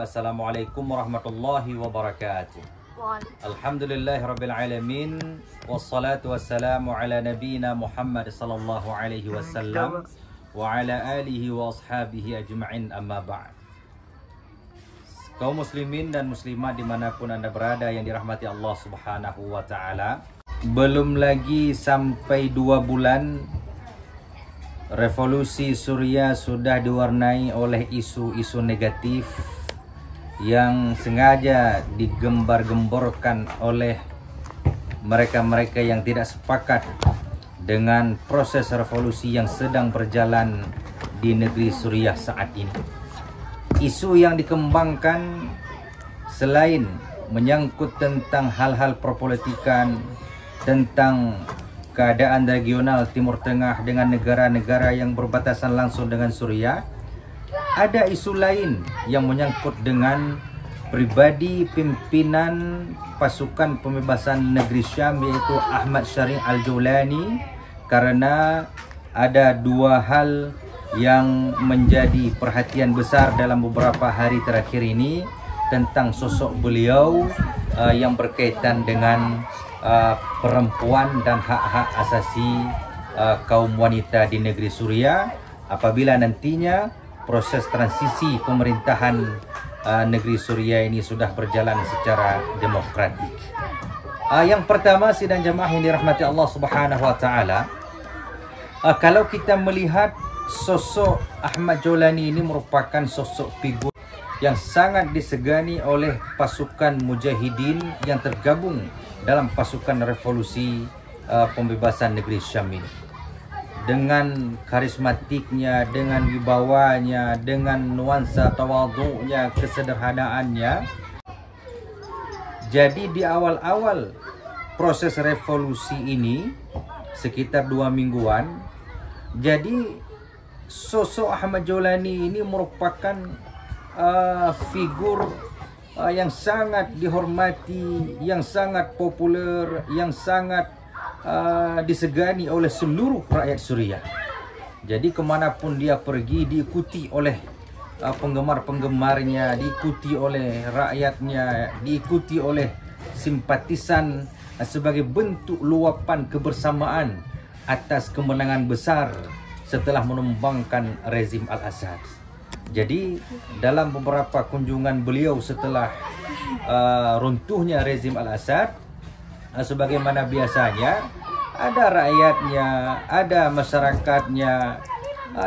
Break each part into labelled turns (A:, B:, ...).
A: Assalamualaikum warahmatullahi wabarakatuh. Alhamdulillahi alamin. Wassalatu wassalamu ala nabiyina Muhammad sallallahu alaihi wasallam wa ala alihi wa ashabihi ajma'in, amma ba'd. Kaum muslimin dan muslimat dimanapun anda berada yang dirahmati Allah subhanahu wa ta'ala, belum lagi sampai 2 bulan revolusi Suriah sudah diwarnai oleh isu-isu negatif yang sengaja digembar-gemborkan oleh mereka-mereka yang tidak sepakat dengan proses revolusi yang sedang berjalan di negeri Suriah saat ini. Isu yang dikembangkan selain menyangkut tentang hal-hal perpolitikan, tentang keadaan regional Timur Tengah dengan negara-negara yang berbatasan langsung dengan Suriah, ada isu lain yang menyangkut dengan pribadi pimpinan pasukan pembebasan negeri Syam, yaitu Ahmad Syari Al-Jawlani, karena ada 2 hal yang menjadi perhatian besar dalam beberapa hari terakhir ini tentang sosok beliau yang berkaitan dengan perempuan dan hak-hak asasi kaum wanita di negeri Suriah apabila nantinya proses transisi pemerintahan negeri Suriah ini sudah berjalan secara demokratik. Yang pertama, sidang jamaah yang dirahmati Allah subhanahu wa ta'ala, kalau kita melihat sosok Ahmad Jawlani ini merupakan sosok figur yang sangat disegani oleh pasukan mujahidin yang tergabung dalam pasukan revolusi pembebasan negeri Syam ini. Dengan karismatiknya, dengan wibawanya, dengan nuansa tawadhu'nya, kesederhanaannya. Jadi di awal-awal proses revolusi ini, sekitar 2 mingguan, jadi sosok Ahmad Jawlani ini merupakan figur yang sangat dihormati, yang sangat populer, yang sangat disegani oleh seluruh rakyat Suriah. Jadi kemanapun dia pergi diikuti oleh penggemar-penggemarnya, diikuti oleh rakyatnya, diikuti oleh simpatisan sebagai bentuk luapan kebersamaan atas kemenangan besar setelah menumbangkan rezim Al-Assad. Jadi dalam beberapa kunjungan beliau setelah runtuhnya rezim Al-Assad, sebagaimana biasanya ada rakyatnya, ada masyarakatnya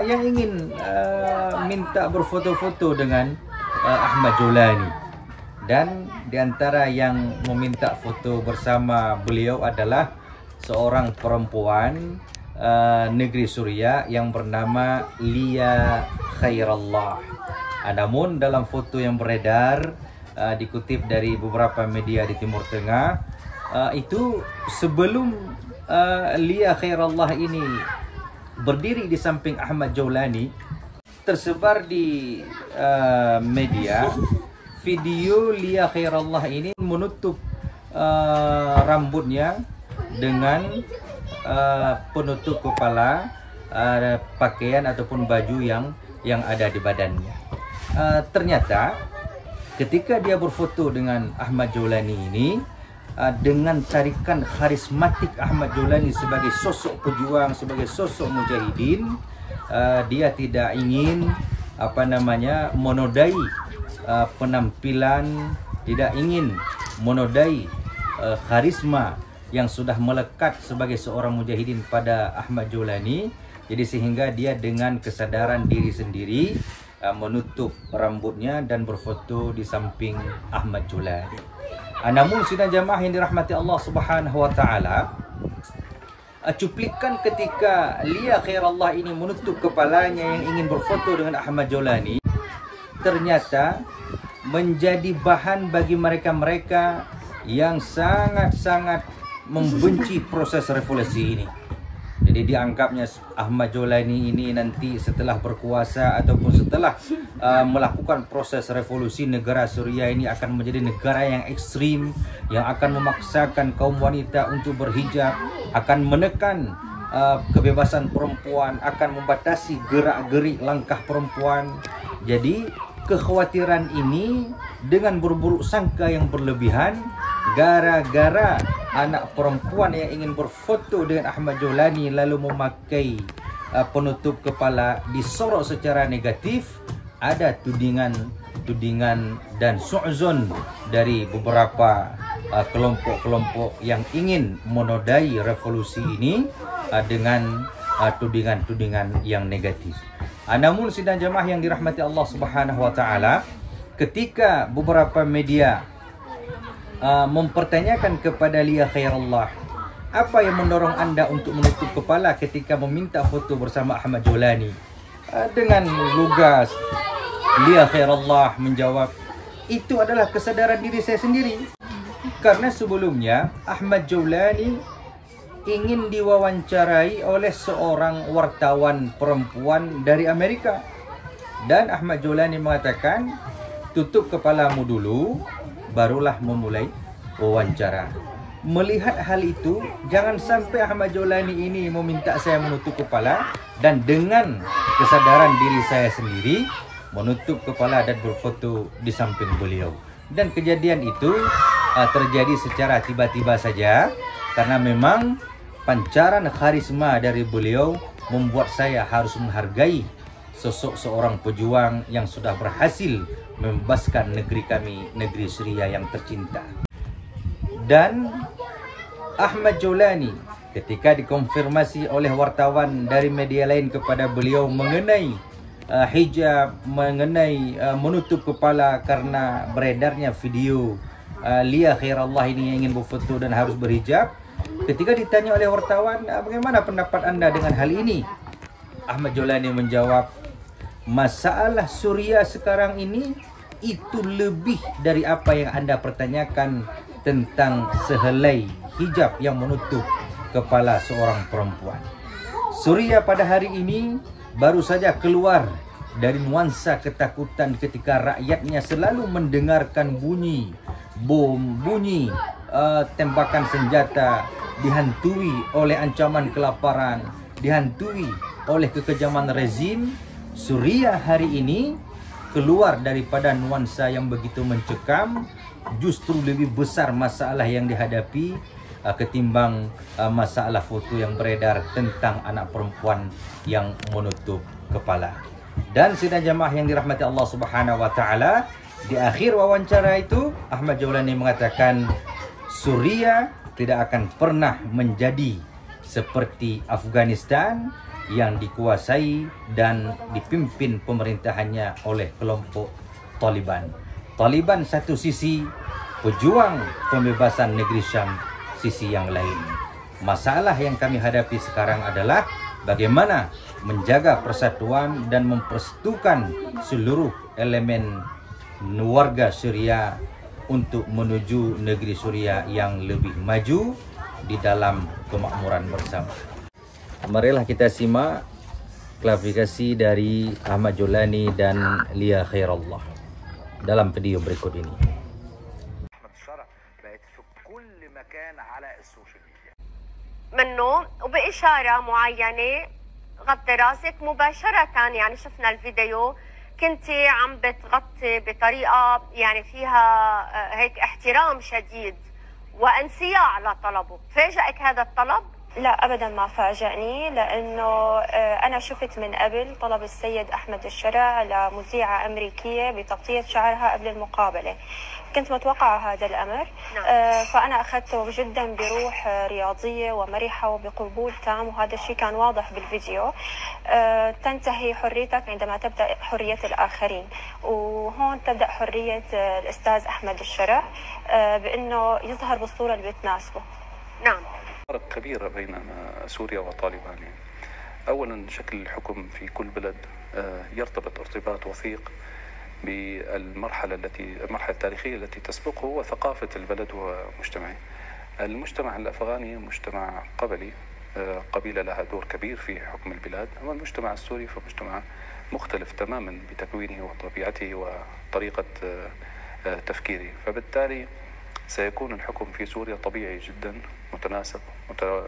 A: yang ingin minta berfoto-foto dengan Ahmad Jawlani. Dan diantara yang meminta foto bersama beliau adalah seorang perempuan negeri Suriah yang bernama Lia Khairallah. Namun dalam foto yang beredar dikutip dari beberapa media di Timur Tengah, itu sebelum Lia Khairallah ini berdiri di samping Ahmad Jawlani, tersebar di media video Lia Khairallah ini menutup rambutnya dengan penutup kepala, pakaian ataupun baju yang ada di badannya. Ternyata ketika dia berfoto dengan Ahmad Jawlani ini, dengan tarikan karismatik Ahmad Jawlani sebagai sosok pejuang, sebagai sosok mujahidin, dia tidak ingin menodai penampilan, tidak ingin menodai karisma yang sudah melekat sebagai seorang mujahidin pada Ahmad Jawlani. Jadi sehingga dia dengan kesadaran diri sendiri menutup rambutnya dan berfoto di samping Ahmad Jawlani. Namun sidang jamaah yang dirahmati Allah subhanahu wa ta'ala, cuplikan ketika Lia Khairallah ini menutup kepalanya yang ingin berfoto dengan Ahmad Jawlani ternyata menjadi bahan bagi mereka-mereka yang sangat-sangat membenci proses revolusi ini. Jadi dianggapnya Ahmad Jawlani ini nanti setelah berkuasa ataupun setelah melakukan proses revolusi, negara Suriah ini akan menjadi negara yang ekstrim, yang akan memaksakan kaum wanita untuk berhijab, akan menekan kebebasan perempuan, akan membatasi gerak-gerik langkah perempuan. Jadi kekhawatiran ini dengan berburuk sangka yang berlebihan gara-gara anak perempuan yang ingin berfoto dengan Ahmad Jawlani lalu memakai penutup kepala disorot secara negatif. Ada tudingan dan su'zon dari beberapa kelompok-kelompok yang ingin menodai revolusi ini dengan tudingan-tudingan yang negatif. Namun sidang jemaah yang dirahmati Allah Subhanahu wa taala, ketika beberapa media mempertanyakan kepada Lia Khairullah, apa yang mendorong Anda untuk menutup kepala ketika meminta foto bersama Ahmad Jawlani? Dengan lugas Lia Khairullah menjawab, itu adalah kesadaran diri saya sendiri. Karena sebelumnya Ahmad Jawlani ingin diwawancarai oleh seorang wartawan perempuan dari Amerika. Dan Ahmad Jawlani mengatakan, tutup kepalamu dulu, barulah memulai wawancara. Melihat hal itu, jangan sampai Ahmad Jawlani ini meminta saya menutup kepala, dan dengan kesadaran diri saya sendiri menutup kepala dan berfoto di samping beliau. Dan kejadian itu terjadi secara tiba-tiba saja, karena memang pancaran karisma dari beliau membuat saya harus menghargai sosok seorang pejuang yang sudah berhasil membebaskan negeri kami, negeri Syria yang tercinta. Dan Ahmad Jawlani ketika dikonfirmasi oleh wartawan dari media lain kepada beliau mengenai hijab, mengenai menutup kepala karena beredarnya video Lia Khairullah ini yang ingin berfoto dan harus berhijab. Ketika ditanya oleh wartawan, bagaimana pendapat Anda dengan hal ini? Ahmad Jawlani menjawab, masalah Suriah sekarang ini itu lebih dari apa yang Anda pertanyakan tentang sehelai hijab yang menutup kepala seorang perempuan. Suriah pada hari ini baru saja keluar dari nuansa ketakutan ketika rakyatnya selalu mendengarkan bunyi bom, bunyi tembakan senjata, dihantui oleh ancaman kelaparan, dihantui oleh kekejaman rezim. Suriah hari ini keluar daripada nuansa yang begitu mencekam, justru lebih besar masalah yang dihadapi ketimbang masalah foto yang beredar tentang anak perempuan yang menutup kepala. Dan sidang jamaah yang dirahmati Allah Subhanahu wa taala, di akhir wawancara itu Ahmad Jawlani mengatakan Suriah tidak akan pernah menjadi seperti Afghanistan yang dikuasai dan dipimpin pemerintahannya oleh kelompok Taliban. Taliban satu sisi, pejuang pembebasan negeri Syam sisi yang lain. Masalah yang kami hadapi sekarang adalah bagaimana menjaga persatuan dan mempersatukan seluruh elemen warga Syria untuk menuju negeri Syria yang lebih maju di dalam kemakmuran bersama. Marilah kita simak klarifikasi dari Ahmad Jawlani dan Lia Khairullah dalam video berikut ini.
B: منه وبإشارة معينة غطي راسك مباشرة، يعني شفنا الفيديو كنت عم بتغطي بطريقة يعني فيها هيك احترام شديد وانصياع لطلبه. فاجأك هذا الطلب؟
C: لا أبدا ما فاجأني، لأنه أنا شفت من قبل طلب السيد أحمد الشرع لمذيعة أمريكية بتغطية شعرها قبل المقابلة. كنت متوقعة هذا الأمر. فأنا أخذته جدا بروح رياضية ومرحة وبقبول تام، وهذا الشيء كان واضح بالفيديو. تنتهي حريتك عندما تبدأ حرية الآخرين، وهون تبدأ حرية الأستاذ أحمد الشرع بأنه يظهر بالصورة اللي بتناسبه.
B: نعم.
D: فرق كبير بين سوريا وطالبان. أولا شكل الحكم في كل بلد يرتبط ارتباط وثيق بالمرحلة التاريخية التي تسبقه وثقافة البلد ومجتمعه. المجتمع الأفغاني مجتمع قبلي، قبيلة لها دور كبير في حكم البلاد، أما المجتمع السوري فمجتمع مختلف تماما بتكوينه وطبيعته وطريقة تفكيره، فبالتالي سيكون الحكم في سوريا طبيعي جدا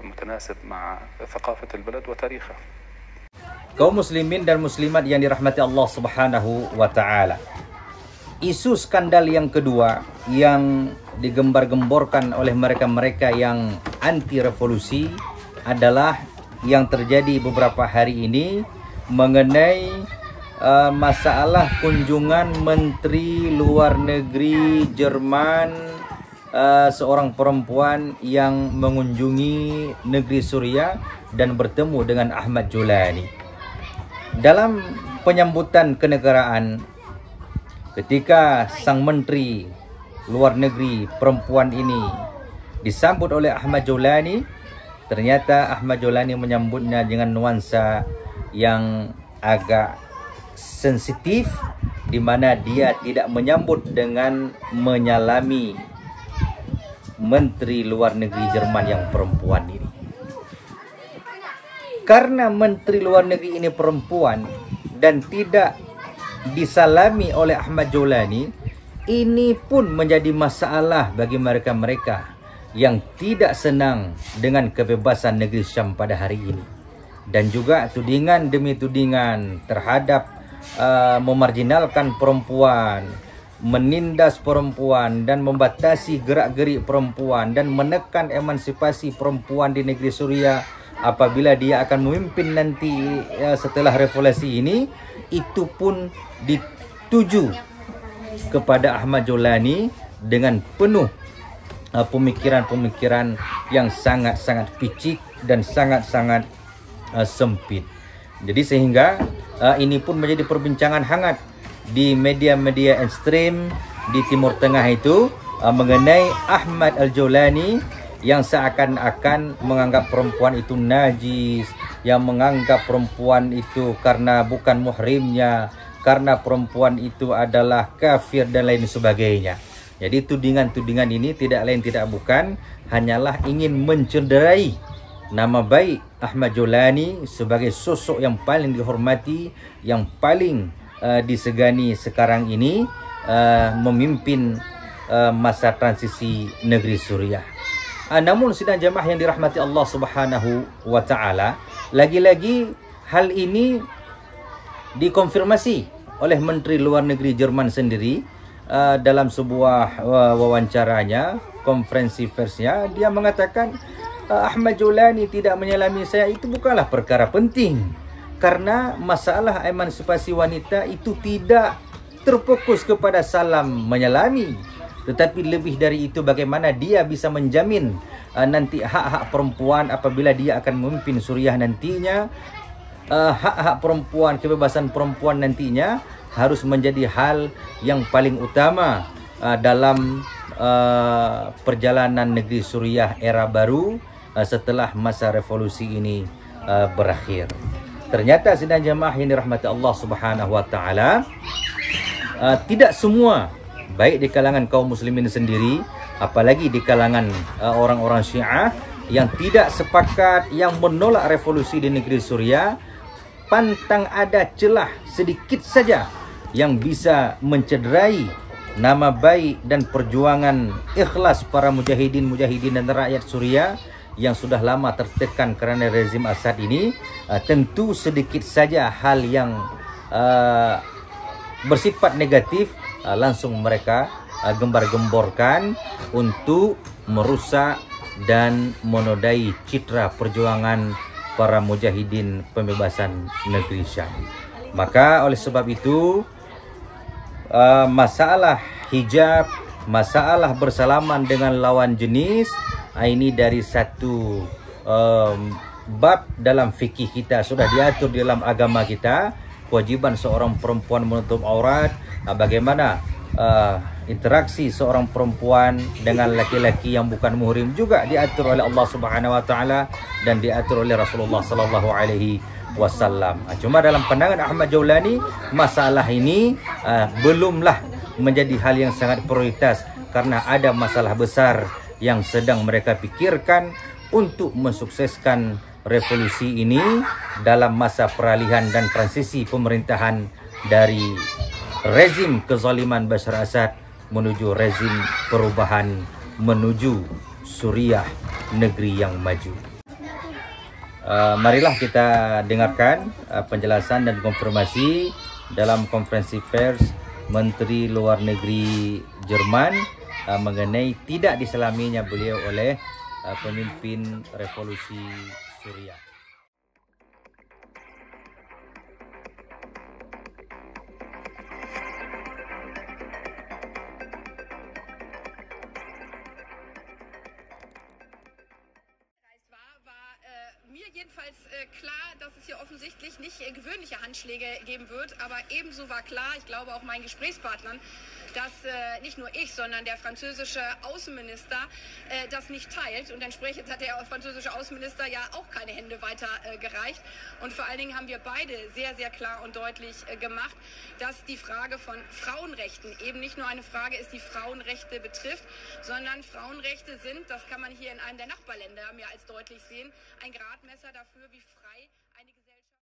D: متناسب مع ثقافة البلد وتاريخها.
A: Kaum muslimin dan muslimat yang dirahmati Allah Subhanahu wa taala. isu skandal yang kedua yang digembar-gemborkan oleh mereka-mereka yang anti revolusi adalah yang terjadi beberapa hari ini mengenai masalah kunjungan Menteri Luar Negeri Jerman, seorang perempuan yang mengunjungi negeri Suriah dan bertemu dengan Ahmad Jolani. Dalam penyambutan kenegaraan, ketika sang Menteri Luar Negeri perempuan ini disambut oleh Ahmad Jolani, ternyata Ahmad Jolani menyambutnya dengan nuansa yang agak sensitif, di mana dia tidak menyambut dengan menyalami Menteri Luar Negeri Jerman yang perempuan ini. Karena Menteri Luar Negeri ini perempuan dan tidak disalami oleh Ahmad Jolani, ini pun menjadi masalah bagi mereka-mereka yang tidak senang dengan kebebasan negeri Syam pada hari ini. Dan juga tudingan demi tudingan terhadap memarginalkan perempuan, menindas perempuan dan membatasi gerak-gerik perempuan dan menekan emansipasi perempuan di negeri Suriah apabila dia akan memimpin nanti setelah revolusi ini, itu pun dituju kepada Ahmad Jolani dengan penuh pemikiran-pemikiran yang sangat-sangat picik dan sangat-sangat sempit. Jadi sehingga ini pun menjadi perbincangan hangat di media-media mainstream di Timur Tengah itu mengenai Ahmad Al-Jolani yang seakan-akan menganggap perempuan itu najis, yang menganggap perempuan itu karena bukan muhrimnya, karena perempuan itu adalah kafir dan lain sebagainya. Jadi tudingan-tudingan ini tidak lain tidak bukan hanyalah ingin mencederai nama baik Ahmad Jolani sebagai sosok yang paling dihormati, yang paling disegani sekarang ini memimpin masa transisi negeri Suriah. Namun sidang jamaah yang dirahmati Allah Subhanahu wa taala, lagi-lagi hal ini dikonfirmasi oleh Menteri Luar Negeri Jerman sendiri dalam sebuah wawancaranya, konferensi persnya. Dia mengatakan Ahmad Jolani tidak menyalami saya itu bukanlah perkara penting, karena masalah emansipasi wanita itu tidak terfokus kepada salam menyalami, tetapi lebih dari itu bagaimana dia bisa menjamin nanti hak-hak perempuan apabila dia akan memimpin Suriah nantinya. Hak-hak perempuan, kebebasan perempuan nantinya harus menjadi hal yang paling utama dalam perjalanan negeri Suriah era baru setelah masa revolusi ini berakhir. Ternyata sidang jamaah yang dirahmati Allah Subhanahu wa taala, tidak semua baik di kalangan kaum muslimin sendiri, apalagi di kalangan orang-orang Syiah yang tidak sepakat, yang menolak revolusi di negeri Suriah, pantang ada celah sedikit saja yang bisa mencederai nama baik dan perjuangan ikhlas para mujahidin dan rakyat Suriah yang sudah lama tertekan kerana rezim Assad ini. Tentu sedikit saja hal yang bersifat negatif langsung mereka gembar-gemborkan untuk merusak dan menodai citra perjuangan para mujahidin pembebasan negeri Syam. Maka oleh sebab itu masalah hijab, masalah bersalaman dengan lawan jenis, ini dari satu bab dalam fikih kita, sudah diatur di dalam agama kita. Kewajiban seorang perempuan menutup aurat, bagaimana interaksi seorang perempuan dengan laki-laki yang bukan muhrim juga diatur oleh Allah Subhanahu wa taala dan diatur oleh Rasulullah sallallahu alaihi wasallam. Cuma dalam pandangan Ahmad Jolani, masalah ini belumlah menjadi hal yang sangat prioritas karena ada masalah besar yang sedang mereka pikirkan untuk mensukseskan revolusi ini dalam masa peralihan dan transisi pemerintahan dari rezim kezaliman Bashar Assad menuju rezim perubahan, menuju Suriah, negeri yang maju. Marilah kita dengarkan penjelasan dan konfirmasi dalam konferensi pers Menteri Luar Negeri Jerman mengenai tidak diselaminya beliau oleh pemimpin revolusi Suriah.
E: Mir jedenfalls klar, dass es hier offensichtlich nicht gewöhnliche Handschläge geben wird, aber ebenso war klar, ich glaube auch meinen Gesprächspartnern, dass nicht nur ich, sondern der französische Außenminister das nicht teilt. Und entsprechend hat der französische Außenminister ja auch keine Hände weitergereicht. Und vor allen Dingen haben wir beide sehr, sehr klar und deutlich gemacht, dass die Frage von Frauenrechten eben nicht nur eine Frage ist, die Frauenrechte betrifft, sondern Frauenrechte sind, das kann man hier in einem der Nachbarländer mehr als deutlich sehen, ein Gradmesser dafür, wie